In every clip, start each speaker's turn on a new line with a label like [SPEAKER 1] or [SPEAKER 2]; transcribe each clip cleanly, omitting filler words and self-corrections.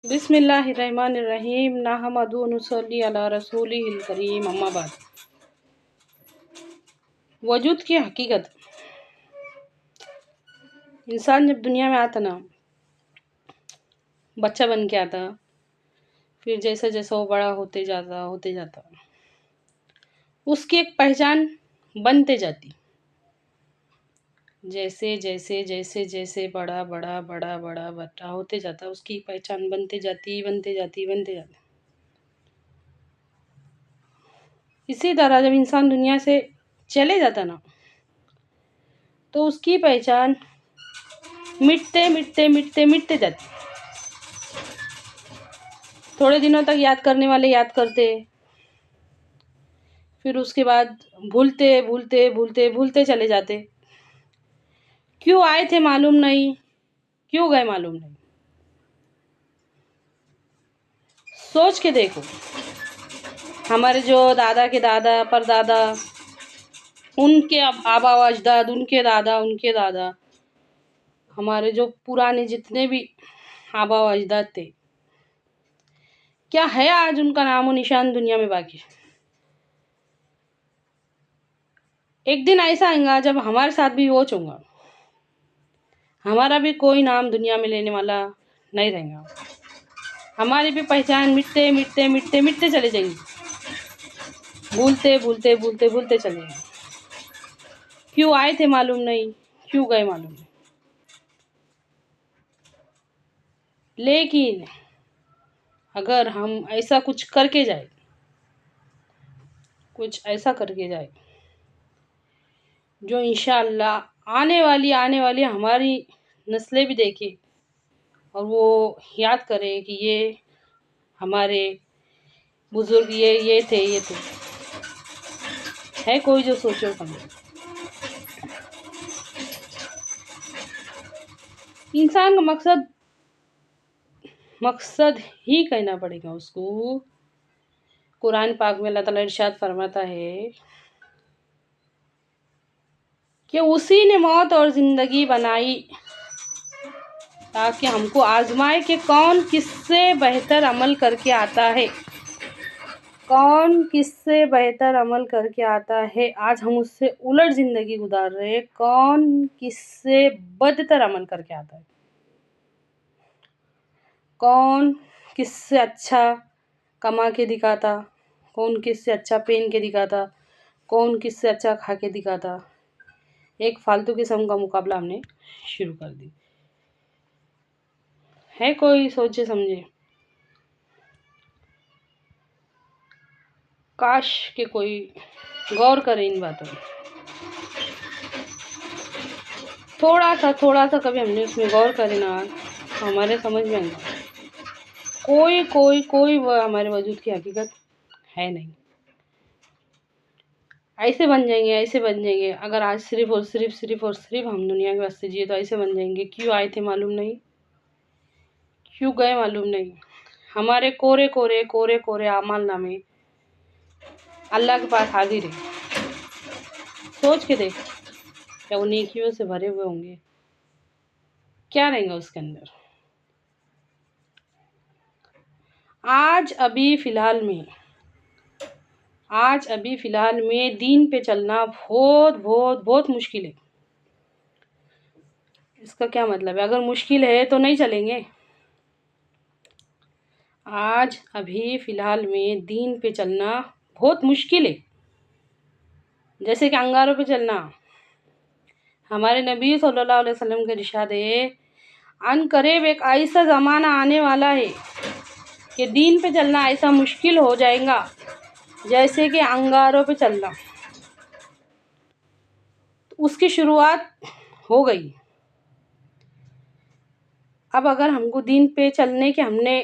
[SPEAKER 1] बिस्मिल्लाहिर्रहमानिर्रहीम नहमदु व नुसल्ली अला रसूलिहिल करीम अम्मा बाद। वजूद की हकीकत। इंसान जब दुनिया में आता ना, बच्चा बन के आता, फिर जैसा जैसा वो बड़ा होते जाता उसकी एक पहचान बनते जाती। जैसे जैसे जैसे जैसे बड़ा बड़ा बड़ा बड़ा बड़ा होते जाता, उसकी पहचान बनते जाती। इसी तरह जब इंसान दुनिया से चले जाता ना, तो उसकी पहचान मिटते जाती। थोड़े दिनों तक याद करने वाले याद करते, फिर उसके बाद भूलते चले जाते। क्यों आए थे मालूम नहीं, क्यों गए मालूम नहीं। सोच के देखो, हमारे जो दादा के दादा परदादा, उनके आबा व अजदाद, उनके दादा, हमारे जो पुराने जितने भी आबा व अजदाद थे, क्या है आज उनका नामो निशान दुनिया में बाकी। एक दिन ऐसा आएगा जब हमारे साथ भी वो होगा, हमारा भी कोई नाम दुनिया में लेने वाला नहीं रहेगा। हमारी भी पहचान मिटते चले जाएंगे। भूलते चले जाएंगे। क्यों आए थे मालूम नहीं, क्यों गए मालूम नहीं। लेकिन अगर हम ऐसा कुछ करके जाए, जो इंशाअल्लाह आने वाली हमारी नस्लें भी देखे और वो याद करे कि ये हमारे बुजुर्ग ये थे। है कोई जो सोचो समझो। इंसान का मकसद ही कहना पड़ेगा उसको। कुरान पाक में अल्लाह ताला इरशाद फरमाता है कि उसी ने मौत और ज़िंदगी बनाई ताकि हमको आजमाए कि कौन किससे बेहतर अमल करके आता है। आज हम उससे उलट ज़िंदगी गुजार रहे हैं। कौन किससे बदतर अमल करके आता है, कौन किससे अच्छा कमा के दिखाता, कौन किससे अच्छा पहन के दिखाता, कौन किससे अच्छा खा के दिखाता। एक फालतू किस्म का मुकाबला हमने शुरू कर दी। है कोई सोचे समझे। काश के कोई गौर करे इन बातों में। थोड़ा सा कभी हमने उसमें गौर करे ना, तो हमारे समझ में आएगा कोई वो हमारे वजूद की हकीकत है नहीं। ऐसे बन जाएंगे अगर आज सिर्फ और सिर्फ हम दुनिया के वास्ते जिए, तो ऐसे बन जाएंगे। क्यों आए थे मालूम नहीं, क्यों गए मालूम नहीं। हमारे कोरे आमाल नामे अल्लाह के पास हाजिर है। सोच के देख, क्या वो नेकियों से भरे हुए होंगे, क्या रहेगा उसके अंदर। आज अभी फ़िलहाल में दीन पे चलना बहुत मुश्किल है। इसका क्या मतलब है, अगर मुश्किल है तो नहीं चलेंगे। आज अभी फ़िलहाल में दीन पे चलना बहुत मुश्किल है, जैसे कि अंगारों पे चलना। हमारे नबी सल्लल्लाहु अलैहि वसल्लम का इरशाद है, अनकरीब एक ऐसा ज़माना आने वाला है कि दीन पे चलना ऐसा मुश्किल हो जाएगा जैसे कि अंगारों पे चलना। तो उसकी शुरुआत हो गई। अब अगर हमको दीन पे चलने के हमने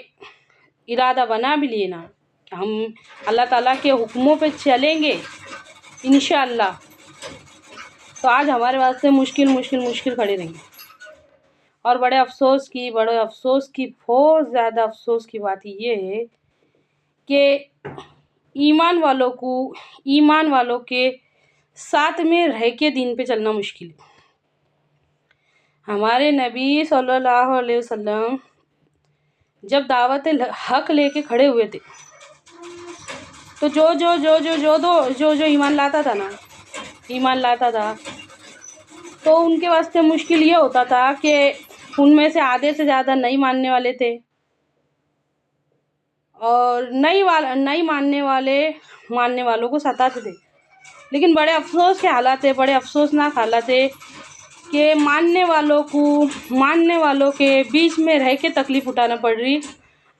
[SPEAKER 1] इरादा बना भी लिए ना कि हम अल्लाह ताला के हुक्मों पे चलेंगे इंशाअल्लाह, तो आज हमारे वास्ते मुश्किल खड़े रहेंगे। और बड़े अफसोस की बहुत ज़्यादा अफसोस की बात ये है कि ईमान वालों के साथ में रह के दीन पे चलना मुश्किल है। हमारे नबी सल्लल्लाहु अलैहि वसल्लम जब दावत हक लेके खड़े हुए थे तो जो ईमान लाता था ना, ईमान लाता था, तो उनके वास्ते मुश्किल ये होता था कि उनमें से आधे से ज़्यादा नहीं मानने वाले थे, और नहीं मानने वालों को सताते थे। लेकिन बड़े अफसोस के हालात थे, बड़े अफसोसनाक हालात थे कि मानने वालों के बीच में रह के तकलीफ़ उठाना पड़ रही।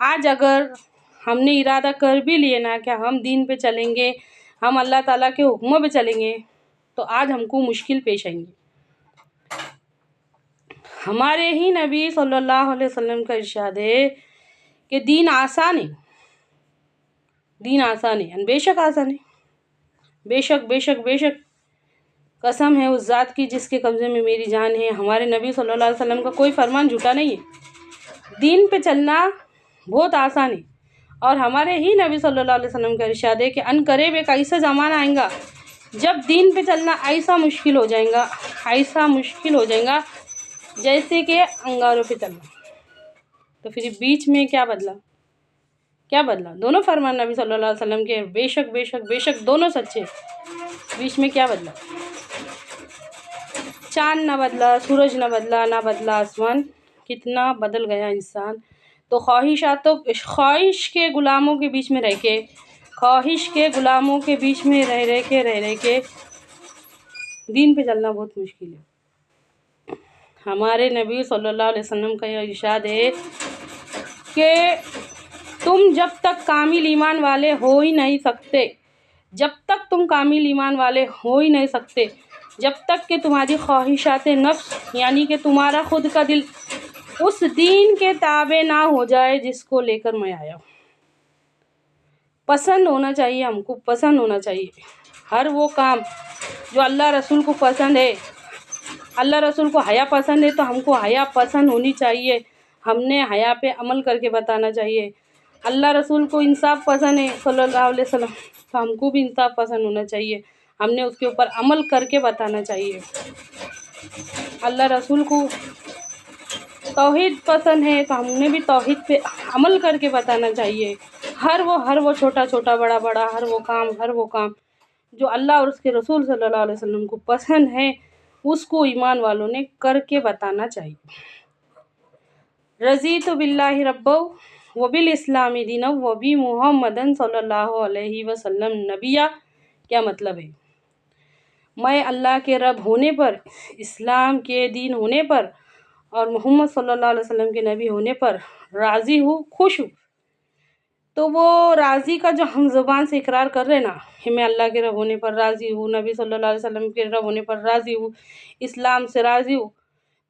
[SPEAKER 1] आज अगर हमने इरादा कर भी लिए ना कि हम दीन पे चलेंगे, हम अल्लाह ताला के हुक्मों पे चलेंगे, तो आज हमको मुश्किल पेश आएंगी। हमारे ही नबी सल्लल्लाहु अलैहि वसल्लम का इरशाद है कि दीन आसान है, दीन आसान है, बेशक आसान है, बेशक बेशक बेशक कसम है उस ज़ात की जिसके कब्ज़े में मेरी जान है, हमारे नबी सल्लल्लाहु अलैहि वसल्लम का कोई फरमान झूठा नहीं है। दीन पे चलना बहुत आसान है, और हमारे ही नबी सल्लल्लाहु अलैहि वसल्लम का इरशाद है कि अनकरीब एक ऐसा ज़माना आएगा जब दीन पे चलना ऐसा मुश्किल हो जाएगा जैसे कि अंगारों पे चलना। तो फिर बीच में क्या बदला? दोनों फरमान नबी सल्लल्लाहु अलैहि वसल्लम के बेशक बेशक बेशक दोनों सच्चे। बीच में क्या बदला? चाँद ना बदला, सूरज ना बदला, ना बदला आसमान, कितना बदल गया इंसान। तो ख्वाहिश के गुलामों के बीच में रह के दीन पे चलना बहुत मुश्किल है। हमारे नबी सल्लल्लाहु अलैहि वसल्लम का यह इरशाद है कि तुम जब तक कामिल ईमान वाले हो ही नहीं सकते, जब तक कि तुम्हारी ख्वाहिशात नफ्स यानी कि तुम्हारा खुद का दिल उस दीन के ताबे ना हो जाए जिसको लेकर मैं आया हूँ। पसंद होना चाहिए, हमको पसंद होना चाहिए हर वो काम जो अल्लाह रसूल को पसंद है। अल्लाह रसूल को हया पसंद है तो हमको हया पसंद होनी चाहिए, हमने हया पे अमल करके बताना चाहिए। अल्लाह रसूल को इंसाफ पसंद है सल्लल्लाहु अलैहि वसल्लम, तो हमको भी इंसाफ पसंद होना चाहिए, हमने उसके ऊपर अमल करके बताना चाहिए। अल्लाह रसूल को तौहीद पसंद है तो हमने भी तौहीद पे अमल करके बताना चाहिए। हर वो छोटा छोटा बड़ा बड़ा हर वो काम जो अल्लाह और उसके रसूल सल्लल्लाहु अलैहि वसल्लम को पसंद है उसको ईमान वालों ने करके बताना चाहिए। रज़ीतु बिल्लाहि रब्बा व बिल इस्लामी दीना व बि मुहम्मदन सल्लल्लाहु अलैहि वसल्लम नबिया। क्या मतलब है? मैं अल्लाह के रब होने पर, इस्लाम के दीन होने पर और मोहम्मद सल्लल्लाहु अलैहि वसल्लम के नबी होने पर राज़ी हूँ, खुश हूँ। तो वो राज़ी का जो हम ज़ुबान से इकरार कर रहे ना कि मैं अल्लाह के रब होने पर राज़ी हूँ, नबी सल्लल्लाहु अलैहि वसल्लम के रब होने पर राज़ी हूँ, इस्लाम से राज़ी हूँ,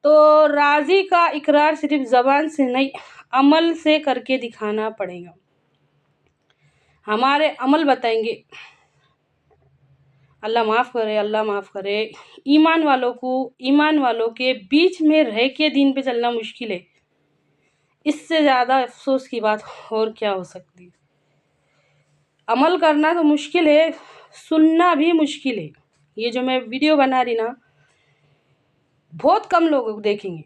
[SPEAKER 1] तो राज़ी का इकरार सिर्फ ज़बान से नहीं अमल से करके दिखाना पड़ेगा। हमारे अमल बताएंगे। अल्लाह माफ़ करे। ईमान वालों के बीच में रह के दीन पे चलना मुश्किल है, इससे ज़्यादा अफसोस की बात और क्या हो सकती है। अमल करना तो मुश्किल है, सुनना भी मुश्किल है। ये जो मैं वीडियो बना रही ना, बहुत कम लोग देखेंगे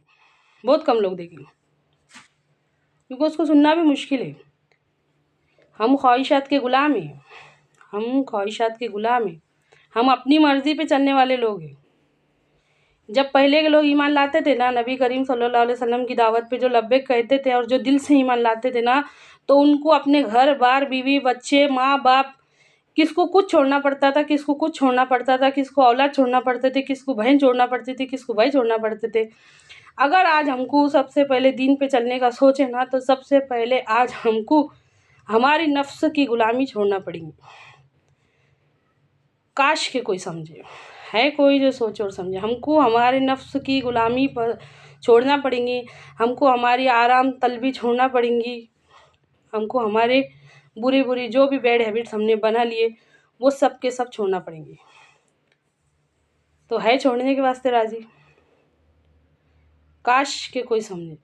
[SPEAKER 1] क्योंकि उसको सुनना भी मुश्किल है। हम ख्वाहिशात के गुलाम हैं, हम अपनी मर्ज़ी पे चलने वाले लोग हैं। जब पहले के लोग ईमान लाते थे ना, नबी करीम सल्लल्लाहु अलैहि वसल्लम की दावत पे जो लब्बैक कहते थे और जो दिल से ईमान लाते थे ना, तो उनको अपने घर बार, बीवी बच्चे, माँ बाप, किसको कुछ छोड़ना पड़ता था, किसको औलाद छोड़ना पड़ते थे, किसको बहन छोड़ना पड़ती थी, किसको भाई छोड़ना पड़ते थे। अगर आज हमको सबसे पहले दीन पे चलने का सोचे ना, तो सबसे पहले आज हमको हमारी नफ्स की गुलामी छोड़ना पड़ेगी। काश के कोई समझे, है कोई जो सोचे और समझे। हमको हमारे नफ्स की गुलामी पर छोड़ना पड़ेंगी, हमको हमारी आराम तलबी छोड़ना पड़ेंगी, हमको हमारे बुरी जो भी बैड हैबिट्स हमने बना लिए वो सब के सब छोड़ना पड़ेंगे। तो है छोड़ने के वास्ते राज़ी? काश के कोई समझे।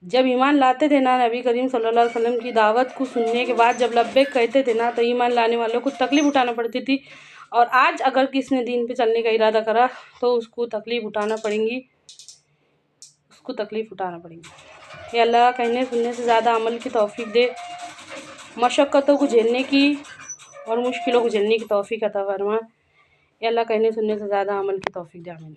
[SPEAKER 1] जब ईमान लाते थे ना, नबी करीम सल्लल्लाहु अलैहि वसल्लम की दावत को सुनने के बाद जब लब्बैक कहते थे ना, तो ईमान लाने वालों को तकलीफ़ उठाना पड़ती थी। और आज अगर किसी ने दीन पे चलने का इरादा करा तो उसको तकलीफ़ उठाना पड़ेगी। ये अल्लाह कहने सुनने से ज़्यादा अमल की तौफीक दे, मशक्क़तों को झेलने की और मुश्किलों को झेलने की तौफीक अता फरमा। ये अल्लाह कहने सुनने से ज़्यादा अमल की तौफीक दे। आमीन।